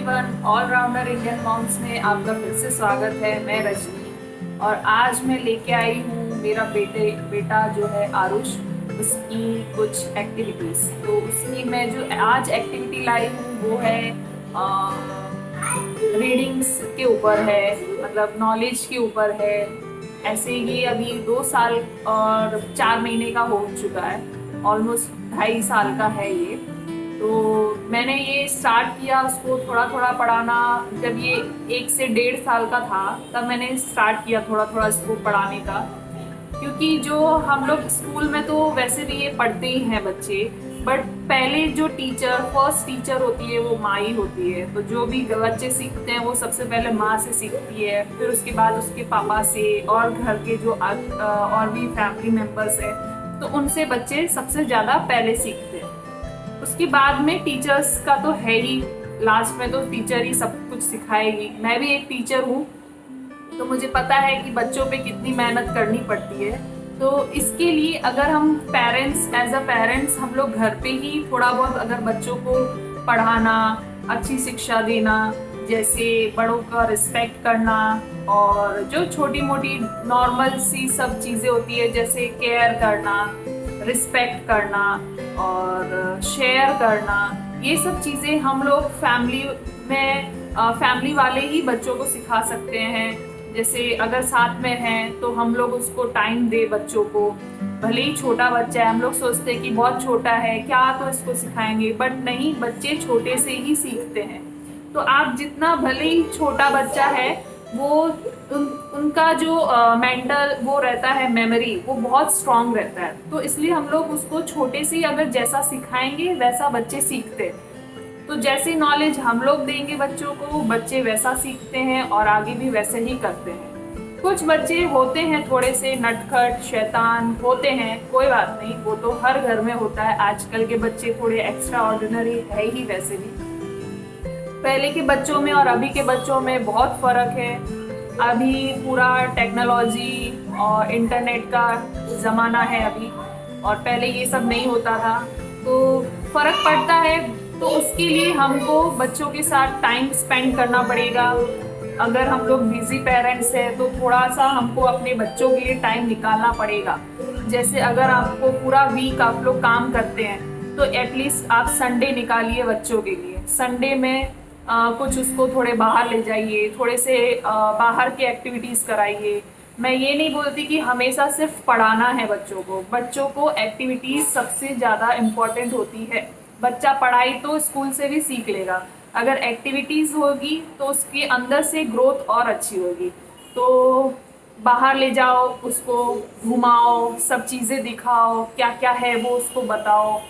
Everyone, allrounder Indian moms में आपका फिर से स्वागत है। मैं रजनी और आज मैं लेके आई हूँ मेरा बेटा जो है आरुष, उसकी कुछ एक्टिविटीज़। तो उसकी मैं जो आज एक्टिविटी लाई हूँ वो है रीडिंग्स के ऊपर है, मतलब नॉलेज के ऊपर है। ऐसे ही अभी 2 साल और 4 महीने का हो चुका है, ऑलमोस्ट 2.5 साल का है ये। तो मैंने ये स्टार्ट किया उसको थोड़ा थोड़ा पढ़ाना जब ये 1 से 1.5 साल का था, तब मैंने स्टार्ट किया थोड़ा थोड़ा इसको पढ़ाने का। क्योंकि जो हम लोग स्कूल में तो वैसे भी ये पढ़ते ही हैं बच्चे, बट पहले जो फर्स्ट टीचर होती है वो माँ ही होती है। तो जो भी बच्चे सीखते हैं वो सबसे पहले माँ से सीखती है, फिर उसके बाद उसके पापा से और घर के जो और भी फैमिली मेम्बर्स हैं, तो उनसे बच्चे सबसे ज़्यादा पहले सीखते हैं। उसके बाद में टीचर्स का तो है ही, लास्ट में तो टीचर ही सब कुछ सिखाएगी। मैं भी एक टीचर हूँ, तो मुझे पता है कि बच्चों पे कितनी मेहनत करनी पड़ती है। तो इसके लिए अगर हम पेरेंट्स एज अ पेरेंट्स हम लोग घर पे ही थोड़ा बहुत अगर बच्चों को पढ़ाना, अच्छी शिक्षा देना, जैसे बड़ों का रिस्पेक्ट करना और जो छोटी मोटी नॉर्मल सी सब चीज़ें होती है जैसे केयर करना, रिस्पेक्ट करना और शेयर करना, ये सब चीज़ें हम लोग फैमिली वाले ही बच्चों को सिखा सकते हैं। जैसे अगर साथ में हैं तो हम लोग उसको टाइम दे बच्चों को। भले ही छोटा बच्चा है, हम लोग सोचते हैं कि बहुत छोटा है क्या तो इसको सिखाएंगे, बट नहीं, बच्चे छोटे से ही सीखते हैं। तो आप जितना भले ही छोटा बच्चा है वो उनका जो मेंटल वो रहता है, मेमोरी वो बहुत स्ट्रांग रहता है। तो इसलिए हम लोग उसको छोटे से ही अगर जैसा सिखाएंगे वैसा बच्चे सीखते। तो जैसी नॉलेज हम लोग देंगे बच्चों को, बच्चे वैसा सीखते हैं और आगे भी वैसे ही करते हैं। कुछ बच्चे होते हैं थोड़े से नटखट शैतान होते हैं, कोई बात नहीं, वो तो हर घर में होता है। आजकल के बच्चे थोड़े एक्स्ट्रा ऑर्डिनरी है ही वैसे भी। पहले के बच्चों में और अभी के बच्चों में बहुत फ़र्क है। अभी पूरा टेक्नोलॉजी और इंटरनेट का ज़माना है अभी, और पहले ये सब नहीं होता था, तो फ़र्क पड़ता है। तो उसके लिए हमको बच्चों के साथ टाइम स्पेंड करना पड़ेगा। अगर हम लोग बिजी पेरेंट्स हैं तो थोड़ा सा हमको अपने बच्चों के लिए टाइम निकालना पड़ेगा। जैसे अगर आपको पूरा वीक आप लोग काम करते हैं तो एटलीस्ट आप संडे निकालिए बच्चों के लिए। संडे में कुछ उसको थोड़े बाहर ले जाइए, थोड़े से बाहर की एक्टिविटीज़ कराइए। मैं ये नहीं बोलती कि हमेशा सिर्फ पढ़ाना है बच्चों को। बच्चों को एक्टिविटीज़ सबसे ज़्यादा इम्पॉर्टेंट होती है। बच्चा पढ़ाई तो स्कूल से भी सीख लेगा, अगर एक्टिविटीज़ होगी तो उसके अंदर से ग्रोथ और अच्छी होगी। तो बाहर ले जाओ उसको, घुमाओ, सब चीज़ें दिखाओ, क्या क्या है वो उसको बताओ।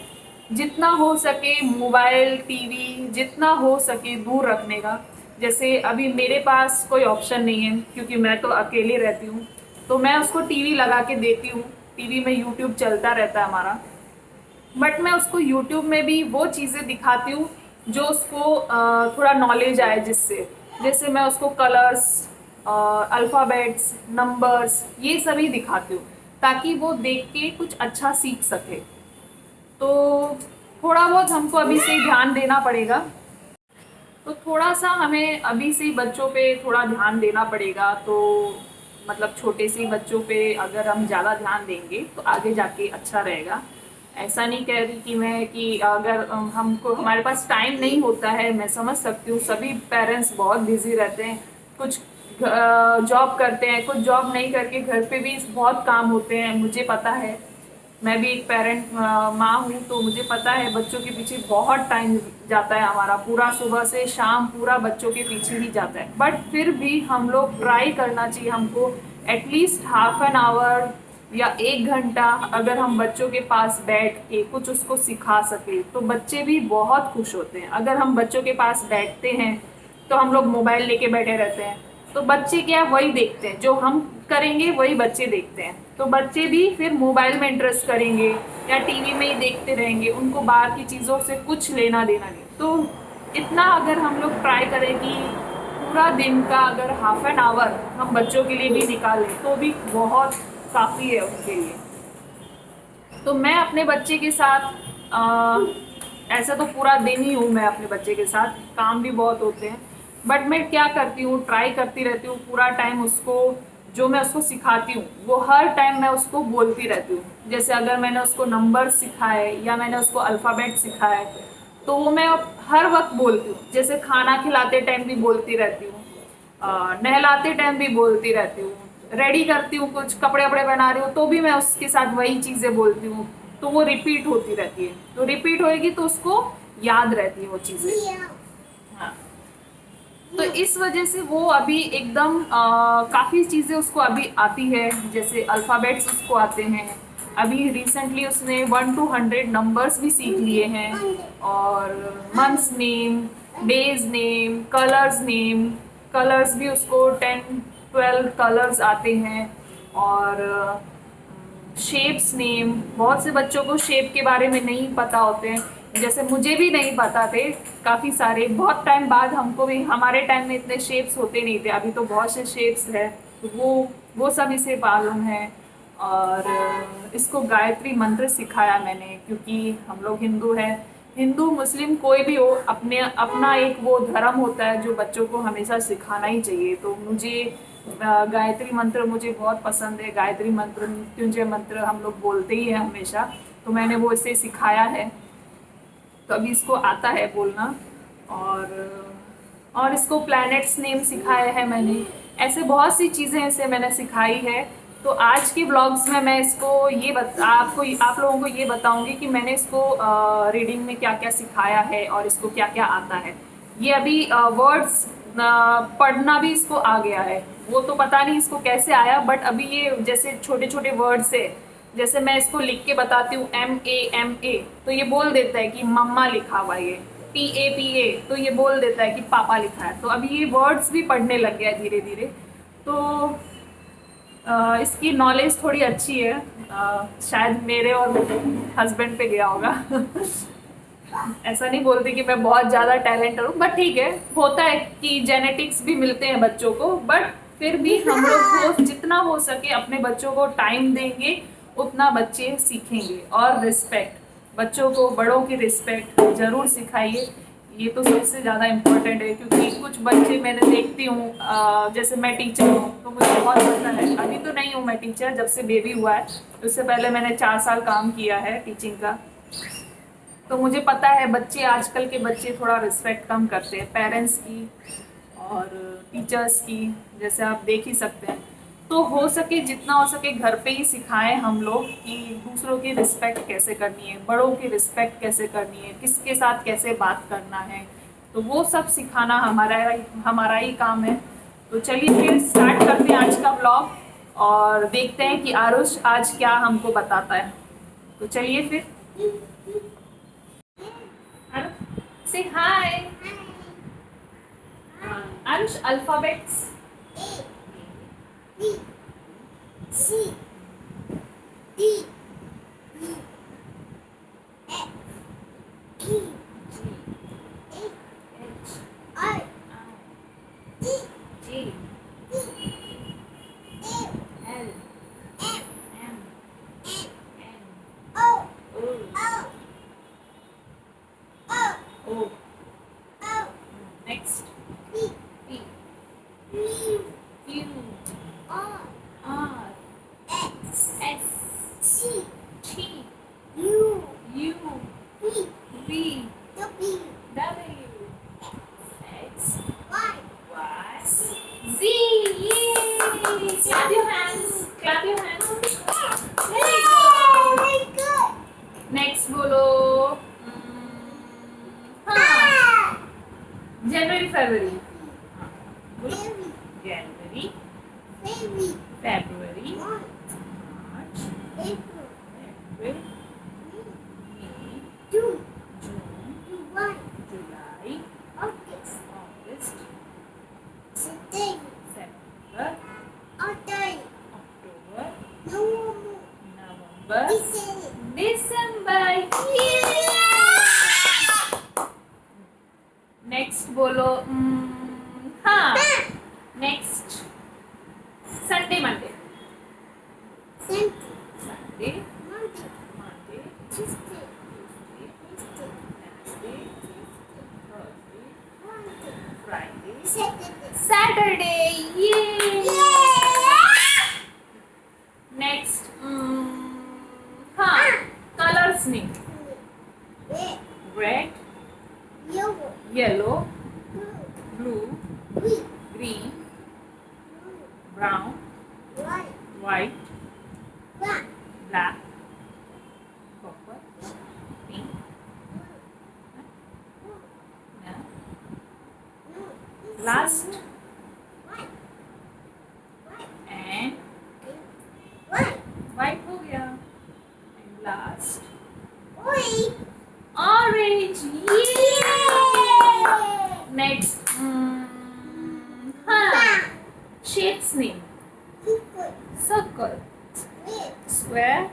जितना हो सके मोबाइल टीवी जितना हो सके दूर रखने का। जैसे अभी मेरे पास कोई ऑप्शन नहीं है क्योंकि मैं तो अकेले रहती हूँ, तो मैं उसको टीवी लगा के देती हूँ। टीवी में यूट्यूब चलता रहता है हमारा, बट मैं उसको यूट्यूब में भी वो चीज़ें दिखाती हूँ जो उसको थोड़ा नॉलेज आए, जिससे जैसे मैं उसको कलर्स, अल्फ़ाबेट्स, नंबर्स, ये सभी दिखाती हूँ ताकि वो देख के कुछ अच्छा सीख सके। तो थोड़ा बहुत हमको अभी से ही ध्यान देना पड़ेगा। तो थोड़ा सा हमें अभी से ही बच्चों पे थोड़ा ध्यान देना पड़ेगा। तो मतलब छोटे से बच्चों पे अगर हम ज़्यादा ध्यान देंगे तो आगे जाके अच्छा रहेगा। ऐसा नहीं कह रही कि मैं कि अगर हमको हमारे पास टाइम नहीं होता है, मैं समझ सकती हूँ सभी पेरेंट्स बहुत बिजी रहते हैं, कुछ जॉब करते हैं, कुछ जॉब नहीं करके घर पे भी बहुत काम होते हैं। मुझे पता है, मैं भी एक पेरेंट माँ हूँ, तो मुझे पता है बच्चों के पीछे बहुत टाइम जाता है हमारा, पूरा सुबह से शाम पूरा बच्चों के पीछे ही जाता है। बट फिर भी हम लोग ट्राई करना चाहिए हमको, एटलीस्ट हाफ एन आवर या 1 घंटा अगर हम बच्चों के पास बैठ के कुछ उसको सिखा सके तो बच्चे भी बहुत खुश होते हैं। अगर हम बच्चों के पास बैठते हैं तो हम लोग मोबाइल लेके बैठे रहते हैं, तो बच्चे क्या वही देखते हैं, जो हम करेंगे वही बच्चे देखते हैं। तो बच्चे भी फिर मोबाइल में इंटरेस्ट करेंगे या टीवी में ही देखते रहेंगे, उनको बाहर की चीज़ों से कुछ लेना देना नहीं। तो इतना अगर हम लोग ट्राई करें कि पूरा दिन का अगर हाफ एन आवर हम बच्चों के लिए भी निकालें तो भी बहुत काफ़ी है उनके लिए। तो मैं अपने बच्चे के साथ ऐसा तो पूरा दिन ही हूँ मैं अपने बच्चे के साथ, काम भी बहुत होते हैं, बट मैं क्या करती हूँ, ट्राई करती रहती हूँ पूरा टाइम उसको, जो मैं उसको सिखाती हूँ वो हर टाइम मैं उसको बोलती रहती हूँ। जैसे अगर मैंने उसको नंबर सिखाए या मैंने उसको अल्फ़ाबेट सिखाए तो वो मैं अब हर वक्त बोलती हूँ। जैसे खाना खिलाते टाइम भी बोलती रहती हूँ, नहलाते टाइम भी बोलती रहती हूँ, रेडी करती हूँ, कुछ कपड़े वपड़े बना रही हूँ तो भी मैं उसके साथ वही चीज़ें बोलती हूँ। तो वो रिपीट होती रहती है, तो रिपीट होएगी तो उसको याद रहती है वो चीज़ें। हाँ, तो इस वजह से वो अभी एकदम काफ़ी चीज़ें उसको अभी आती है, जैसे अल्फ़ाबेट्स उसको आते हैं। अभी रिसेंटली उसने 1 to 100 नंबर्स भी सीख लिए हैं, और months name, days name, colours भी उसको 10-12 कलर्स आते हैं। और शेप्स नेम, बहुत से बच्चों को शेप के बारे में नहीं पता होते हैं, जैसे मुझे भी नहीं पता थे काफ़ी सारे, बहुत टाइम बाद हमको भी, हमारे टाइम में इतने शेप्स होते नहीं थे, अभी तो बहुत से शेप्स है, तो वो सब इसे मालूम है। और इसको गायत्री मंत्र सिखाया मैंने, क्योंकि हम लोग हिंदू हैं, हिंदू मुस्लिम कोई भी हो, अपने अपना एक वो धर्म होता है जो बच्चों को हमेशा सिखाना ही चाहिए। तो मुझे गायत्री मंत्र मुझे बहुत पसंद है, गायत्री मंत्र, मृत्युंजय मंत्र हम लोग बोलते ही हैं हमेशा, तो मैंने वो इसे सिखाया है, तो अभी इसको आता है बोलना। और इसको प्लैनेट्स नेम सिखाया है मैंने, ऐसे बहुत सी चीज़ें इसे मैंने सिखाई है। तो आज के ब्लॉग्स में मैं इसको आप लोगों को ये बताऊंगी कि मैंने इसको रीडिंग में क्या क्या सिखाया है और इसको क्या क्या आता है। ये अभी वर्ड्स पढ़ना भी इसको आ गया है, वो तो पता नहीं इसको कैसे आया, बट अभी ये जैसे छोटे छोटे वर्ड्स है, जैसे मैं इसको लिख के बताती हूँ MAMA, तो ये बोल देता है कि मम्मा लिखा हुआ है, ये PAPA तो ये बोल देता है कि पापा लिखा है। तो अभी ये वर्ड्स भी पढ़ने लग गया है धीरे धीरे। तो इसकी नॉलेज थोड़ी अच्छी है, शायद मेरे और हस्बैंड पे गया होगा। ऐसा नहीं बोलती कि मैं बहुत ज़्यादा टैलेंटेड हूँ, बट ठीक है, होता है कि जेनेटिक्स भी मिलते हैं बच्चों को, बट फिर भी हम लोग को जितना हो सके अपने बच्चों को टाइम देंगे उतना बच्चे सीखेंगे। और रिस्पेक्ट, बच्चों को बड़ों की रिस्पेक्ट ज़रूर सिखाइए, ये तो सबसे ज़्यादा इम्पोर्टेंट है। क्योंकि कुछ बच्चे मैंने देखती हूँ, जैसे मैं टीचर हूँ तो मुझे बहुत पता है, अभी तो नहीं हूँ मैं टीचर, जब से बेबी हुआ है, उससे पहले मैंने 4 साल काम किया है टीचिंग का, तो मुझे पता है बच्चे, आजकल के बच्चे थोड़ा रिस्पेक्ट कम करते हैं पेरेंट्स की और टीचर्स की, जैसे आप देख ही सकते हैं। तो हो सके जितना हो सके घर पे ही सिखाएं हम लोग कि दूसरों की रिस्पेक्ट कैसे करनी है, बड़ों की रिस्पेक्ट कैसे करनी है, किसके साथ कैसे बात करना है, तो वो सब सिखाना हमारा ही काम है। तो चलिए फिर स्टार्ट करते हैं आज का ब्लॉग, और देखते हैं कि आरुष आज क्या हमको बताता है। तो चलिए फिर, say hi. Arush, alphabets. B, C, D, E, F, G, H, I, J, L, M, N, O, O. Next. P, Q, R, S, T, U, V, W, X, Y, Z. Yay! Clap your hands. Clap your hands. Very good. Next बोलो, हाँ, जनवरी फरवरी, जनवरी, फरवरी, मार्च, अप्रैल, मई, जून, जुलाई, अगस्त, सितंबर, अक्टूबर, नवंबर, दिसंबर। Next बोलो, हाँ, next Sunday, Monday, Monday, Tuesday, Saturday. Yay! Next, हाँ, colors name. Red, yellow, blue, green, brown, white, black, purple, pink. Yeah. Last and white हो गया. And last orange. Yay! Next, हाँ, shapes name. Circle, square,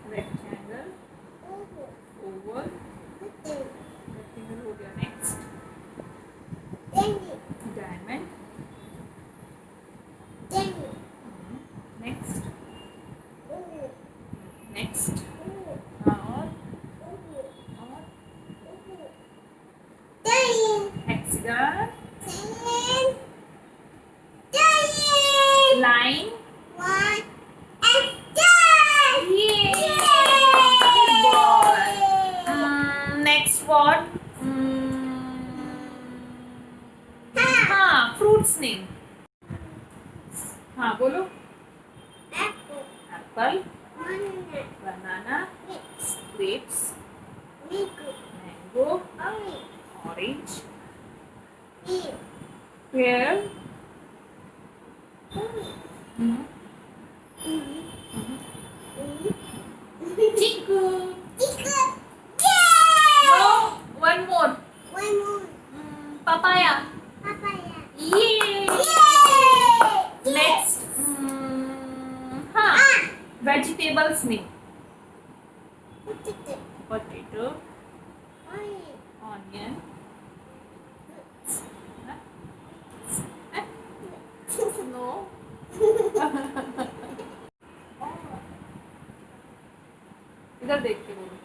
rectangle, oval, rectangle हो गया. Next, diamond. Next, next, और hexagon, line. Yay! Good boy. Next what? हाँ, fruits name. हाँ, बोलो. Apple, banana, grapes, mango, orange, pear, chiku. No, one more. Papaya. Yay! Next, हाँ, vegetables name. Potato, onion, no. इधर देख के बोलो.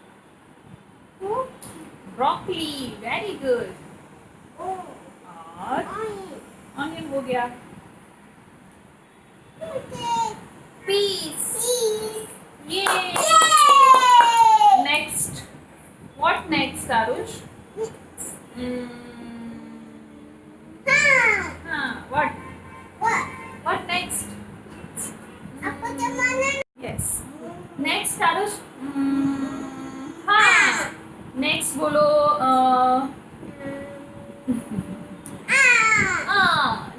Broccoli. Very good. और ऑनियन हो गया. पीस. ये. नेक्स्ट. What next Aarush? हाँ, what next? Yes. Next Aarush. हाँ, नेक्स्ट बोलो.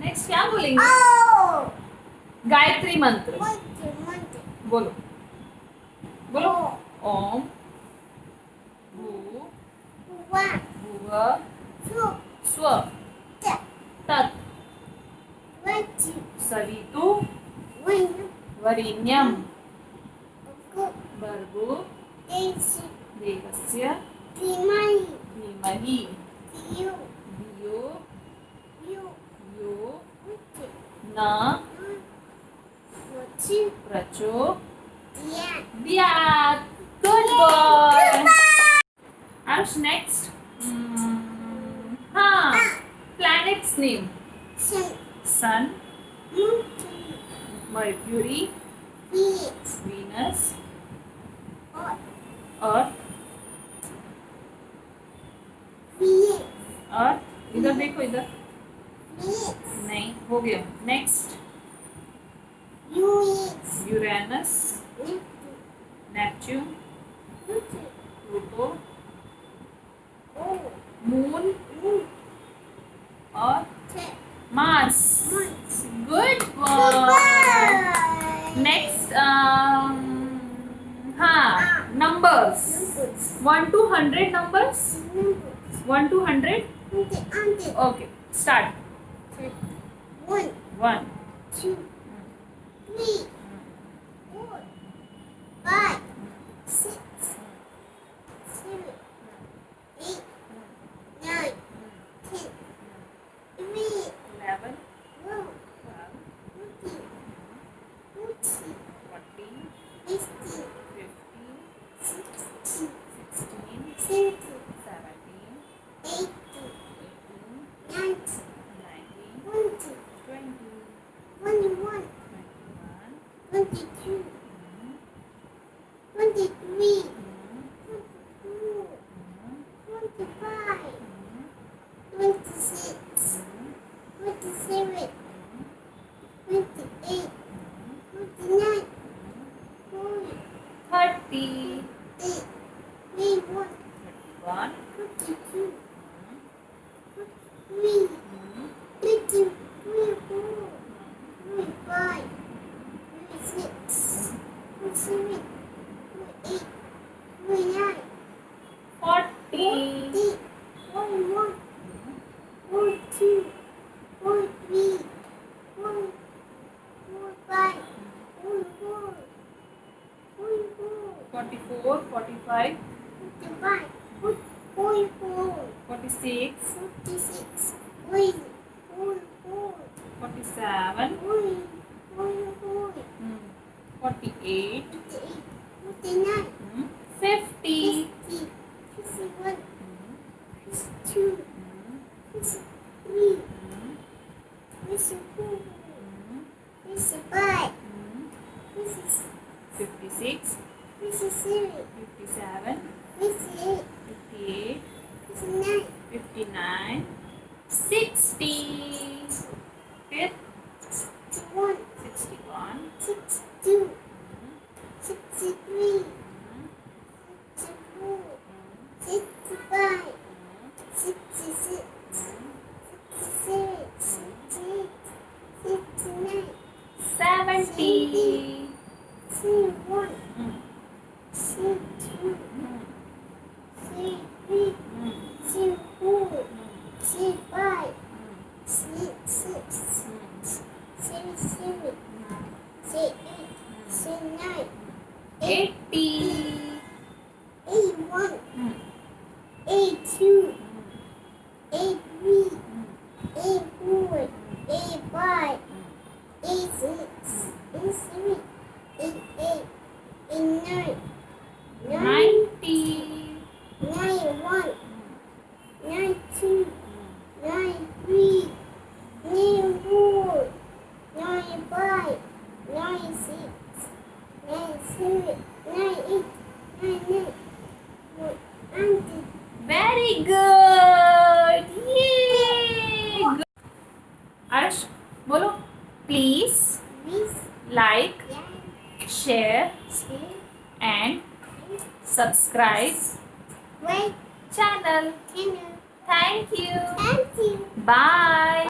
नेक्स्ट क्या बोलेंगे? गायत्री मंत्र. बोलो. बोलो. ओम भूर्भुवः स्वः तत् सवितु वरेण्यं भर्गो देवस्य धीमहि धियो यो न प्रचोदयात्. Good boy. Ash, next. हाँ, planets name. Sun, Mercury, Venus, Earth. इधर देखो इधर. नहीं, हो गया. Next, Uranus, Neptune, Pluto, Moon और Mars. Good boy. Next, हाँ, numbers. 1 to 100 numbers. 1 to 100. Okay, start. 1, 2, 3, 4, 5, 6, 7, 8, 9, 10, 11, 12, 12, 13, 14, 15, 15, 16, 16, 17, 18, 19, 19, 22, 23, 24, 25, 26, 27, 28, 29, 40, 30, 31, 31, 42, 43, 32, 34, 35, 36, 37, 38, 39, 40, 41, 42, 43, 45, 44, 44, 44, 45, 45, 44, 46, 46, 44, 47, 44, 48, 49, 50, 50, 51, 52, 53, 54, 55, 56, 57, 57, 58, 58, 59, 59, 60, फिर 61, 61, 62, 63, 64, 65, 66, 67, 68, 69, 70, 71, 72, 73, 74, 75, 76, 77, 78, 79, 80, 81, 82, 83, 84, 85, 86, 87, 88, 89, 90, 91, 92, 93, 94, 95, 96, 97, 98, 99, 100. very good, yay, good. अर्श बोलो, please Please like, like, share share, and and subscribe subscribe channel. channel. Thank you. Thank you. Bye.